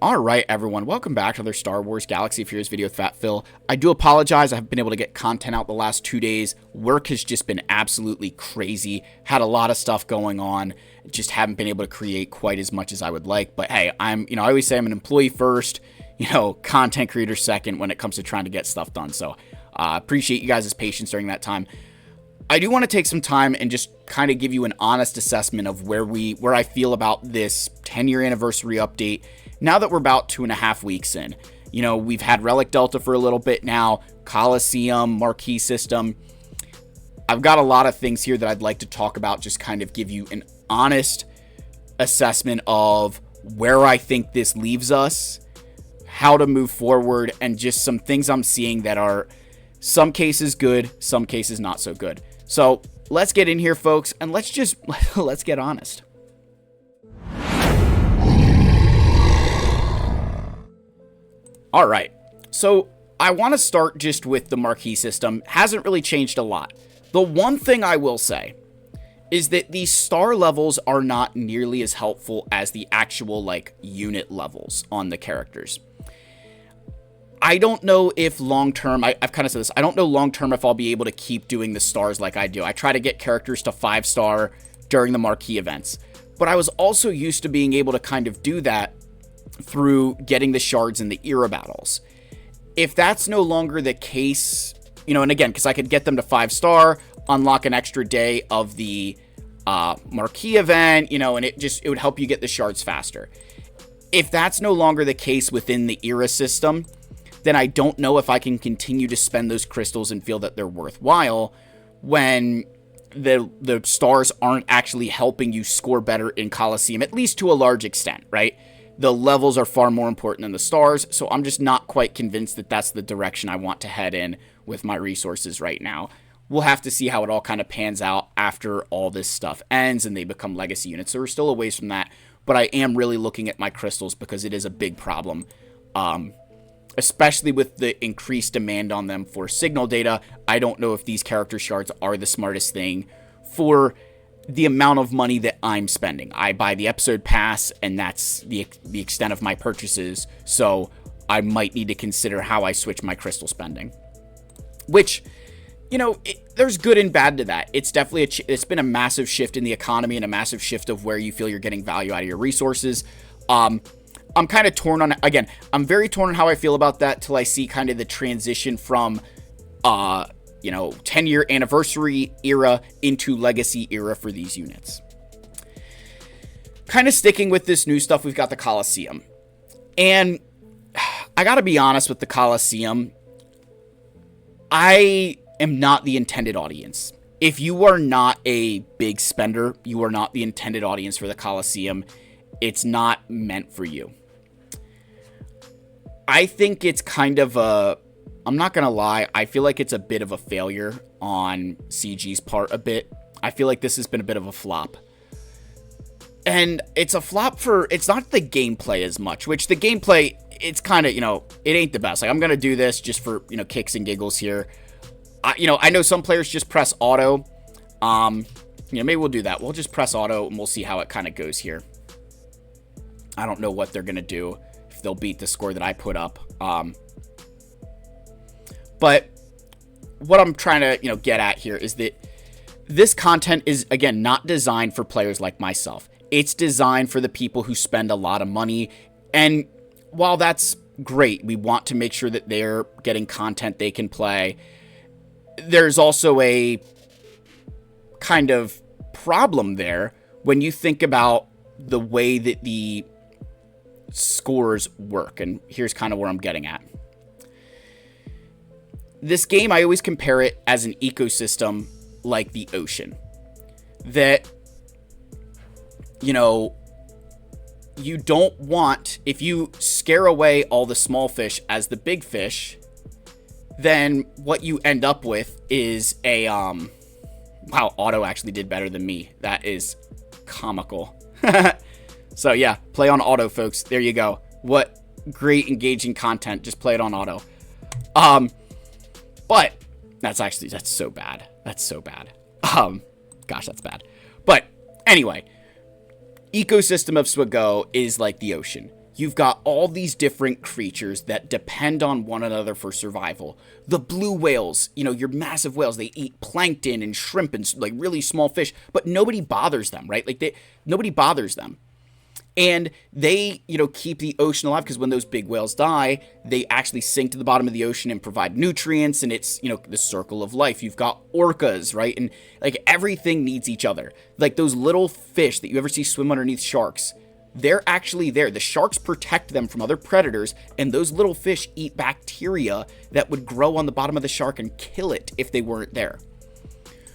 Alright everyone, welcome back to another Star Wars Galaxy of Heroes video with Fat Phil. I do apologize, I haven't been able to get content out the last 2 days. Work has just been absolutely crazy. Had a lot of stuff going on. Just haven't been able to create quite as much as I would like. But hey, I always say I'm an employee first, content creator second when it comes to trying to get stuff done. So appreciate you guys' patience during that time. I do want to take some time and just kind of give you an honest assessment of where I feel about this 10-year anniversary update. Now that we're about 2.5 weeks in, we've had Relic Delta for a little bit now, Coliseum, Marquee system. I've got a lot of things here that I'd like to talk about, just kind of give you an honest assessment of where I think this leaves us, how to move forward, and just some things I'm seeing that are some cases good, some cases not so good. So let's get in here, folks, and let's get honest. All right, so I want to start just with the Marquee system. Hasn't really changed a lot. The one thing I will say is that the star levels are not nearly as helpful as the actual, unit levels on the characters. I don't know if long-term, I've kind of said this, I don't know long-term if I'll be able to keep doing the stars like I do. I try to get characters to 5-star during the Marquee events, but I was also used to being able to kind of do that through getting the shards in the era battles. If that's no longer the case, and again, because I could get them to 5-star, unlock an extra day of the Marquee event, and it would help you get the shards faster. If that's no longer the case within the era system, then I don't know if I can continue to spend those crystals and feel that they're worthwhile when the stars aren't actually helping you score better in Coliseum, at least to a large extent, right? The levels are far more important than the stars, so I'm just not quite convinced that that's the direction I want to head in with my resources right now. We'll have to see how it all kind of pans out after all this stuff ends and they become legacy units, so we're still a ways from that, but I am really looking at my crystals because it is a big problem, especially with the increased demand on them for signal data. I don't know if these character shards are the smartest thing for the amount of money that I'm spending. I buy the episode pass, and that's the extent of my purchases, so I might need to consider how I switch my crystal spending. Which, there's good and bad to that. It's definitely it's been a massive shift in the economy and a massive shift of where you feel you're getting value out of your resources. I'm kind of torn on, again, I'm very torn on how I feel about that till I see kind of the transition from 10-year anniversary era into legacy era for these units. Kind of sticking with this new stuff, we've got the Coliseum. And I gotta be honest with the Coliseum, I am not the intended audience. If you are not a big spender, you are not the intended audience for the Coliseum. It's not meant for you. I think it's kind of I'm not going to lie, I feel like it's a bit of a failure on CG's part a bit. I feel like this has been a bit of a flop. And it's a flop it's not the gameplay as much, which the gameplay, it's kind of, it ain't the best. I'm going to do this just for, kicks and giggles here. I know some players just press auto. Maybe we'll do that. We'll just press auto and we'll see how it kind of goes here. I don't know what they're going to do, if they'll beat the score that I put up. But what I'm trying to, get at here is that this content is, again, not designed for players like myself. It's designed for the people who spend a lot of money. And while that's great, we want to make sure that they're getting content they can play. There's also a kind of problem there when you think about the way that the scores work. And here's kind of where I'm getting at. This game, I always compare it as an ecosystem like the ocean. That, you don't want, if you scare away all the small fish as the big fish, then what you end up with is a, wow, auto actually did better than me. That is comical. So yeah, play on auto, folks. There you go. What great engaging content. Just play it on auto. But that's so bad. That's so bad. Gosh, that's bad. But anyway, ecosystem of Swago is like the ocean. you've got all these different creatures that depend on one another for survival. The blue whales, your massive whales, they eat plankton and shrimp and like really small fish, but nobody bothers them, right? Like nobody bothers them. And they, keep the ocean alive because when those big whales die, they actually sink to the bottom of the ocean and provide nutrients. And it's, the circle of life. You've got orcas, right? And like everything needs each other. Like those little fish that you ever see swim underneath sharks, they're actually there. The sharks protect them from other predators. And those little fish eat bacteria that would grow on the bottom of the shark and kill it if they weren't there.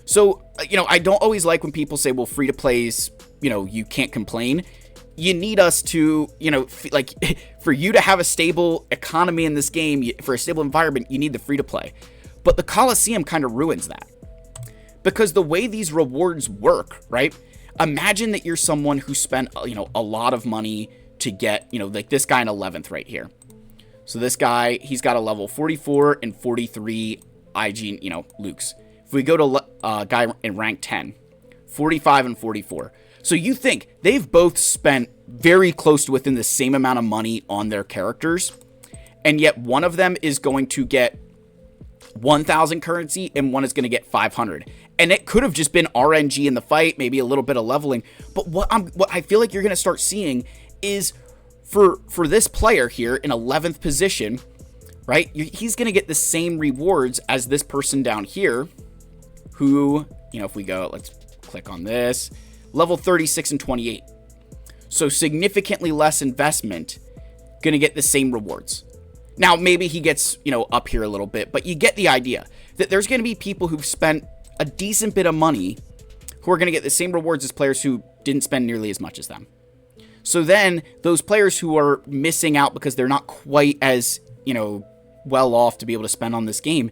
So, I don't always like when people say, well, free to plays, you can't complain. You need us to, for you to have a stable economy in this game, for a stable environment, you need the free to play. But the Coliseum kind of ruins that. Because the way these rewards work, right? Imagine that you're someone who spent, a lot of money to get, like this guy in 11th right here. So this guy, he's got a level 44 and 43 IG, Lukes. If we go to a guy in rank 10, 45 and 44. So you think they've both spent very close to within the same amount of money on their characters, and yet one of them is going to get 1,000 currency and one is going to get 500. And it could have just been RNG in the fight, maybe a little bit of leveling. But what I feel like you're going to start seeing is for this player here in 11th position, right? He's going to get the same rewards as this person down here who, if we go, let's click on this. Level 36 and 28. So significantly less investment, going to get the same rewards. Now, maybe he gets, up here a little bit, but you get the idea that there's going to be people who've spent a decent bit of money who are going to get the same rewards as players who didn't spend nearly as much as them. So then those players who are missing out because they're not quite as, well off to be able to spend on this game,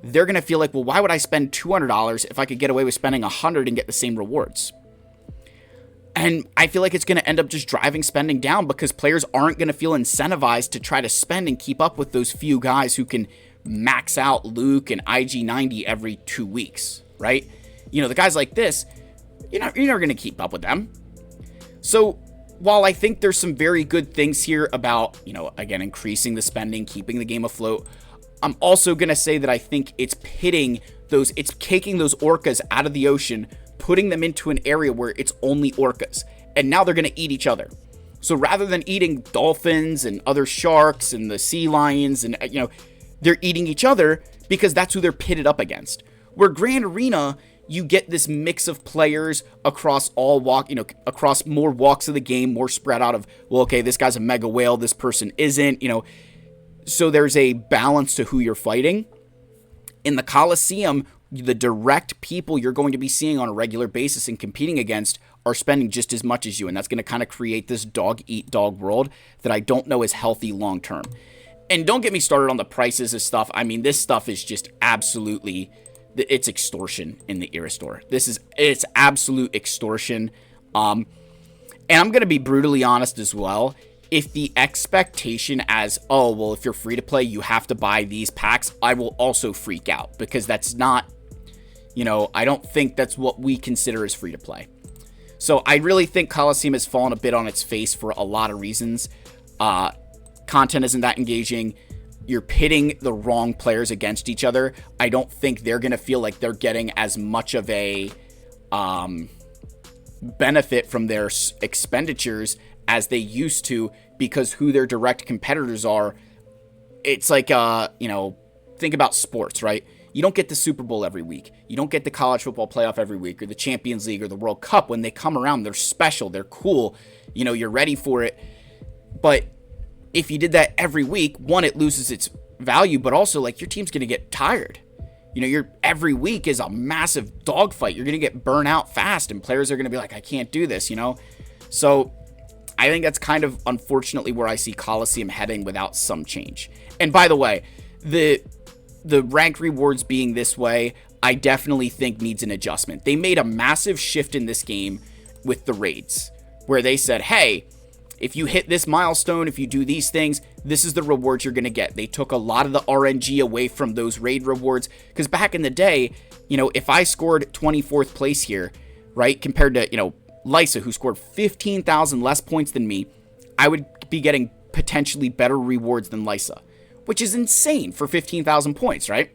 they're going to feel like, well, why would I spend $200 if I could get away with spending $100 and get the same rewards? And I feel like it's going to end up just driving spending down because players aren't going to feel incentivized to try to spend and keep up with those few guys who can max out Luke and IG90 every 2 weeks, right? The guys like this, you're never going to keep up with them. So while I think there's some very good things here about, again, increasing the spending, keeping the game afloat, I'm also going to say that I think it's taking those orcas out of the ocean, putting them into an area where it's only orcas, and now they're going to eat each other. So rather than eating dolphins and other sharks and the sea lions and, they're eating each other because that's who they're pitted up against. Where Grand Arena, you get this mix of players across across more walks of the game, more spread out of, well, okay, this guy's a mega whale, this person isn't, so there's a balance to who you're fighting. In the Coliseum, the direct people you're going to be seeing on a regular basis and competing against are spending just as much as you. And that's going to kind of create this dog-eat-dog world that I don't know is healthy long-term. And don't get me started on the prices of stuff. I mean, this stuff is just absolutely, it's extortion in the Era Store. It's absolute extortion. And I'm going to be brutally honest as well. If the expectation as, oh, well, if you're free to play, you have to buy these packs, I will also freak out because that's not, I don't think that's what we consider as free to play. So I really think Coliseum has fallen a bit on its face for a lot of reasons. Content isn't that engaging. You're pitting the wrong players against each other. I don't think they're going to feel like they're getting as much of a benefit from their expenditures as they used to because who their direct competitors are. It's like, think about sports, right? You don't get the Super Bowl every week. You don't get the college football playoff every week or the Champions League or the World Cup. When they come around, they're special. They're cool. You're ready for it. But if you did that every week, one, it loses its value, but also like your team's going to get tired. Every week is a massive dogfight. You're going to get burnt out fast and players are going to be like, I can't do this, So I think that's kind of unfortunately where I see Coliseum heading without some change. And by the way, the rank rewards being this way, I definitely think needs an adjustment. They made a massive shift in this game with the raids where they said, hey, if you hit this milestone, if you do these things, this is the rewards you're going to get. They took a lot of the RNG away from those raid rewards because back in the day, if I scored 24th place here, right, compared to, Lysa, who scored 15,000 less points than me, I would be getting potentially better rewards than Lysa, which is insane for 15,000 points, right?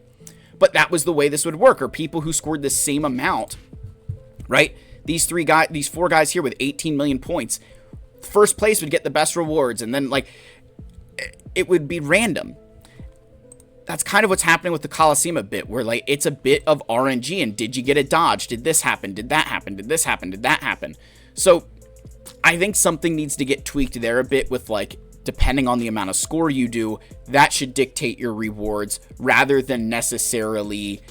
But that was the way this would work, or people who scored the same amount, right? These four guys here with 18 million points, first place would get the best rewards, and then like it would be random. That's kind of what's happening with the Coliseum a bit, where like it's a bit of RNG, and did you get a dodge? Did this happen? Did that happen? Did this happen? Did that happen? So I think something needs to get tweaked there a bit with like, depending on the amount of score you do, that should dictate your rewards rather than necessarily,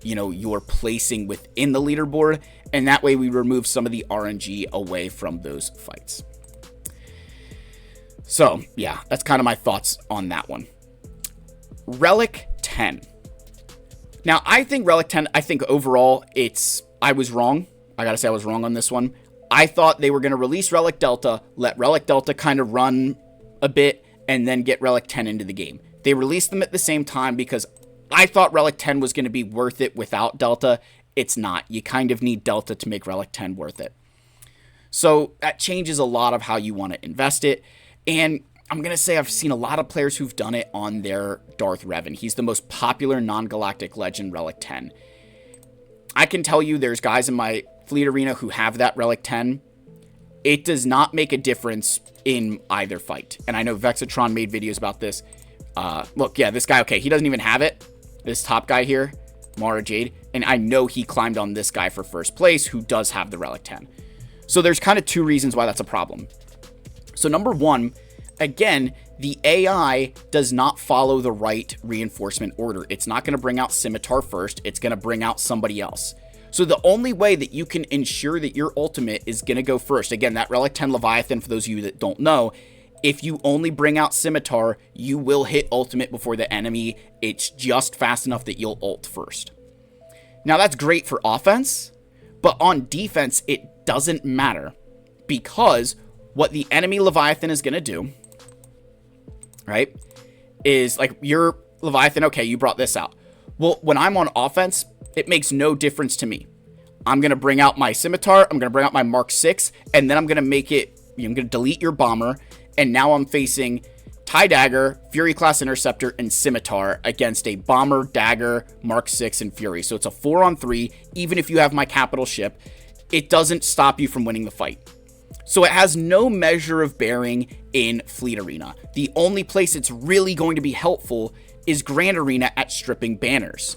you know, your placing within the leaderboard. And that way we remove some of the RNG away from those fights. So yeah, that's kind of my thoughts on that one. Relic 10. Now I think Relic 10, I think overall I was wrong. I gotta say I was wrong on this one. I thought they were going to release Relic Delta, let Relic Delta kind of run a bit, and then get Relic 10 into the game. They released them at the same time because I thought Relic 10 was going to be worth it without Delta. It's not. You kind of need Delta to make Relic 10 worth it. So that changes a lot of how you want to invest it. And I'm going to say I've seen a lot of players who've done it on their Darth Revan. He's the most popular non-galactic legend, Relic 10. I can tell you there's guys in my Fleet Arena who have that Relic 10. It does not make a difference in either fight. And I know Vexatron made videos about this. Look, yeah, this guy, okay, he doesn't even have it. This top guy here, Mara Jade. And I know he climbed on this guy for first place who does have the Relic 10. So there's kind of two reasons why that's a problem. So number one, again, the AI does not follow the right reinforcement order. It's not going to bring out Scimitar first. It's going to bring out somebody else. So the only way that you can ensure that your ultimate is going to go first, again, that Relic 10 Leviathan, for those of you that don't know, if you only bring out Scimitar, you will hit ultimate before the enemy. It's just fast enough that you'll ult first. Now that's great for offense, but on defense, it doesn't matter, because what the enemy Leviathan is going to do, right, is like your Leviathan, okay, you brought this out. Well, when I'm on offense, it makes no difference to me. I'm going to bring out my Scimitar, I'm going to bring out my Mark 6, and then I'm going to make it, I'm going to delete your Bomber, and now I'm facing TIE Dagger, Fury Class Interceptor, and Scimitar against a Bomber, Dagger, Mark 6, and Fury. So it's a 4-on-3, even if you have my capital ship, it doesn't stop you from winning the fight. So it has no measure of bearing in Fleet Arena. The only place it's really going to be helpful is Grand Arena at stripping banners.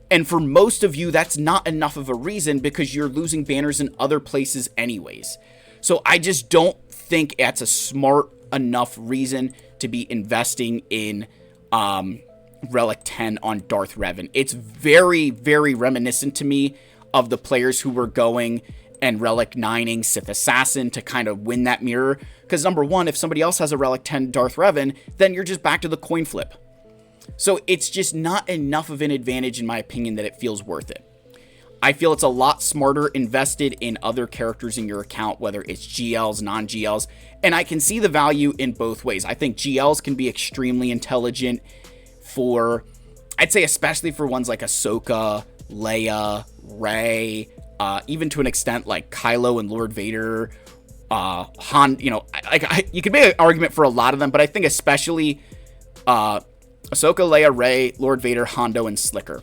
And for most of you, that's not enough of a reason, because you're losing banners in other places anyways. So I just don't think that's a smart enough reason to be investing in Relic 10 on Darth Revan. It's very, very reminiscent to me of the players who were going and Relic 9ing Sith Assassin to kind of win that mirror. Because number one, if somebody else has a Relic 10 Darth Revan, then you're just back to the coin flip. So it's just not enough of an advantage, in my opinion, that it feels worth it. I feel it's a lot smarter invested in other characters in your account, whether it's GLs, non-GLs, and I can see the value in both ways. I think GLs can be extremely intelligent for, I'd say especially for ones like Ahsoka, Leia, Rey, even to an extent like Kylo and Lord Vader, Han, you know, you could make an argument for a lot of them, but I think especially Ahsoka, Leia, Rey, Lord Vader, Hondo, and Slicker.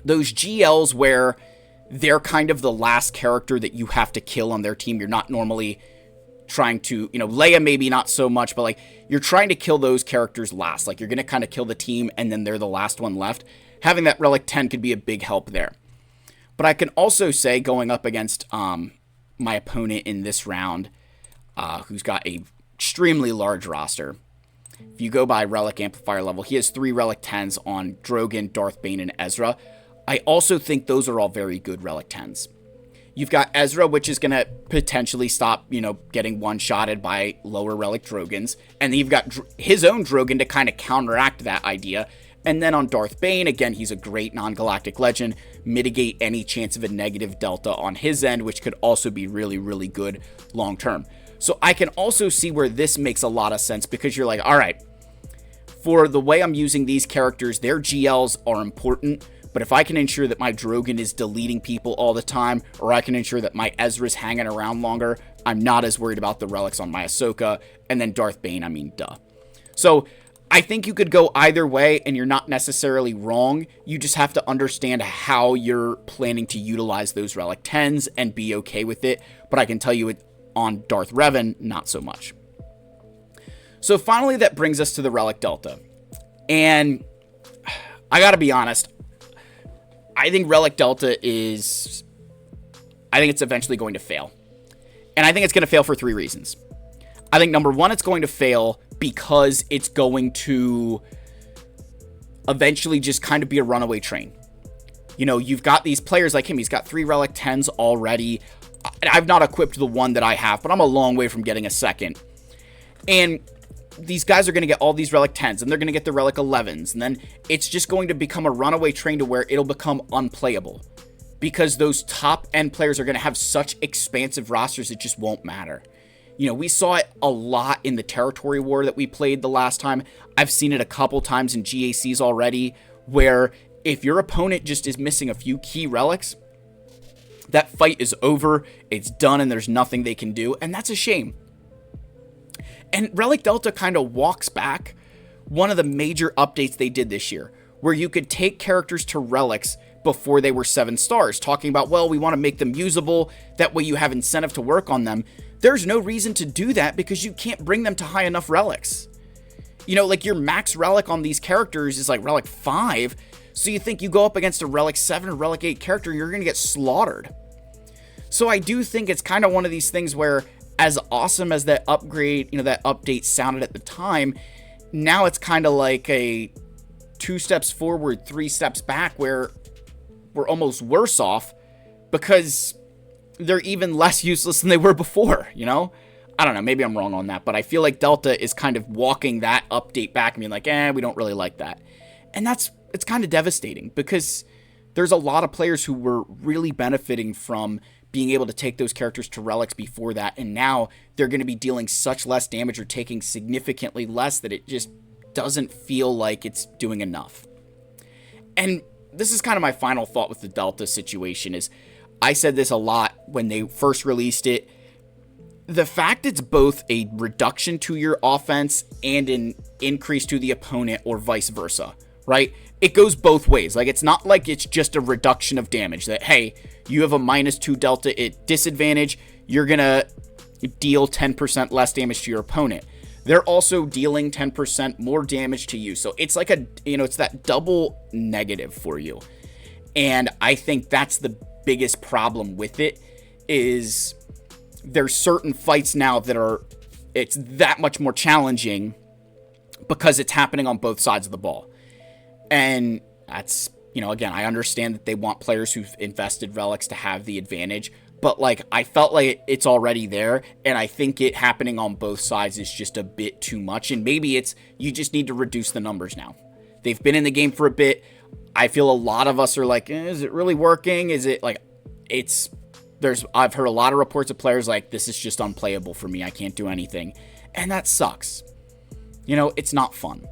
Those GLs where they're kind of the last character that you have to kill on their team. You're not normally trying to, you know, Leia maybe not so much, but like you're trying to kill those characters last. Like you're going to kind of kill the team and then they're the last one left. Having that Relic 10 could be a big help there. But I can also say, going up against my opponent in this round, who's got a extremely large roster. If you go by Relic Amplifier level, he has 3 Relic 10s on Drogon, Darth Bane, and Ezra. I also think those are all very good Relic 10s. You've got Ezra, which is going to potentially stop, you know, getting one-shotted by lower Relic Drogons. And then you've got his own Drogon to kind of counteract that idea. And then on Darth Bane, again, he's a great non-galactic legend. Mitigate any chance of a negative delta on his end, which could also be really, really good long-term. So I can also see where this makes a lot of sense, because you're like, all right, for the way I'm using these characters, their GLs are important, But if I can ensure that my Drogon is deleting people all the time, or I can ensure that my Ezra's hanging around longer, I'm not as worried about the relics on my Ahsoka. And then Darth Bane, I mean, duh. So I think you could go either way, and you're not necessarily wrong. You just have to understand how you're planning to utilize those Relic 10s and be okay with it. But I can tell you on Darth Revan, not so much. So finally, that brings us to the Relic Delta. And I gotta be honest, I think Relic Delta is... I think it's eventually going to fail. And I think it's going to fail for 3 reasons. I think, number 1, it's going to fail because it's going to eventually just kind of be a runaway train. You know, you've got these players like him. He's got 3 Relic 10s already. I've not equipped the one that I have, but I'm a long way from getting a second. And these guys are going to get all these Relic 10s, and they're going to get the Relic 11s. And then it's just going to become a runaway train to where it'll become unplayable. Because those top-end players are going to have such expansive rosters, it just won't matter. You know, we saw it a lot in the territory war that we played the last time. I've seen it a couple times in GACs already, where if your opponent just is missing a few key relics, that fight is over, it's done, and there's nothing they can do, and that's a shame. And Relic Delta kind of walks back one of the major updates they did this year, where you could take characters to relics before they were 7 stars, talking about, well, we want to make them usable, that way you have incentive to work on them. There's no reason to do that because you can't bring them to high enough relics. You know, like your max relic on these characters is like Relic 5, so you think you go up against a Relic 7 or Relic 8 character, you're going to get slaughtered. So I do think it's kind of one of these things where, as awesome as that upgrade, you know, that update sounded at the time, now it's kind of like a 2 steps forward, 3 steps back, where we're almost worse off because they're even less useless than they were before, you know? I don't know, maybe I'm wrong on that, but I feel like Delta is kind of walking that update back and being like, we don't really like that. And it's kind of devastating because there's a lot of players who were really benefiting from being able to take those characters to relics before that, and now they're going to be dealing such less damage or taking significantly less that it just doesn't feel like it's doing enough. And this is kind of my final thought with the Delta situation is, I said this a lot when they first released it. The fact it's both a reduction to your offense and an increase to the opponent or vice versa, right? It goes both ways. Like, it's not like it's just a reduction of damage that, hey, you have a -2 Delta at disadvantage, you're going to deal 10% less damage to your opponent. They're also dealing 10% more damage to you. So it's like it's that double negative for you. And I think that's the biggest problem with it, is there's certain fights now that it's that much more challenging because it's happening on both sides of the ball. And that's, again, I understand that they want players who've invested relics to have the advantage, but like, I felt like it's already there, and I think it happening on both sides is just a bit too much, and maybe you just need to reduce the numbers now. They've been in the game for a bit. I feel a lot of us are like, is it really working? Is it like, I've heard a lot of reports of players like, this is just unplayable for me, I can't do anything, and that sucks. It's not fun.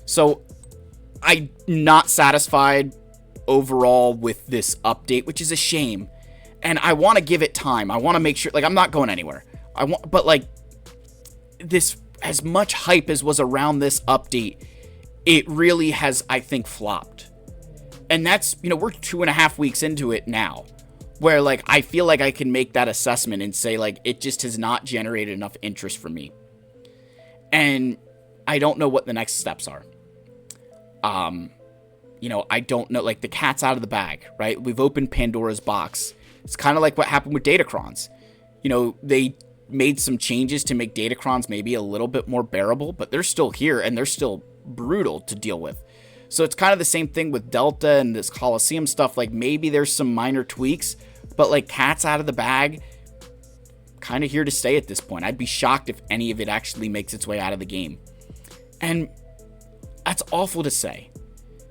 So I'm not satisfied overall with this update, which is a shame. And I want to give it time. I want to make sure, like, I'm not going anywhere. But like, this, as much hype as was around this update, it really has, I think, flopped. And that's, we're 2.5 weeks into it now, where like, I feel like I can make that assessment and say like, it just has not generated enough interest for me. And I don't know what the next steps are. I don't know, like, the cat's out of the bag, right? We've opened Pandora's box. It's kind of like what happened with Datacrons. They made some changes to make Datacrons maybe a little bit more bearable, but they're still here and they're still brutal to deal with. So it's kind of the same thing with Delta and this Coliseum stuff. Like, maybe there's some minor tweaks, but like, cat's out of the bag, kind of here to stay at this point. I'd be shocked if any of it actually makes its way out of the game. And that's awful to say,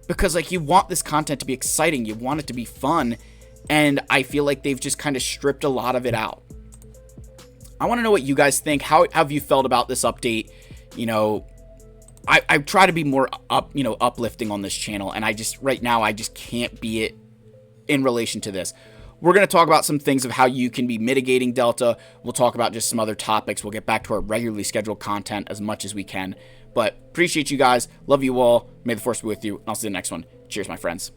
because like, you want this content to be exciting, you want it to be fun, and I feel like they've just kind of stripped a lot of it out. I want to know what you guys think. How have you felt about this update? I try to be more uplifting on this channel, and right now I just can't be it in relation to this. We're going to talk about some things of how you can be mitigating Delta. We'll talk about just some other topics. We'll get back to our regularly scheduled content as much as we can. But appreciate you guys. Love you all. May the force be with you. And I'll see you in the next one. Cheers, my friends.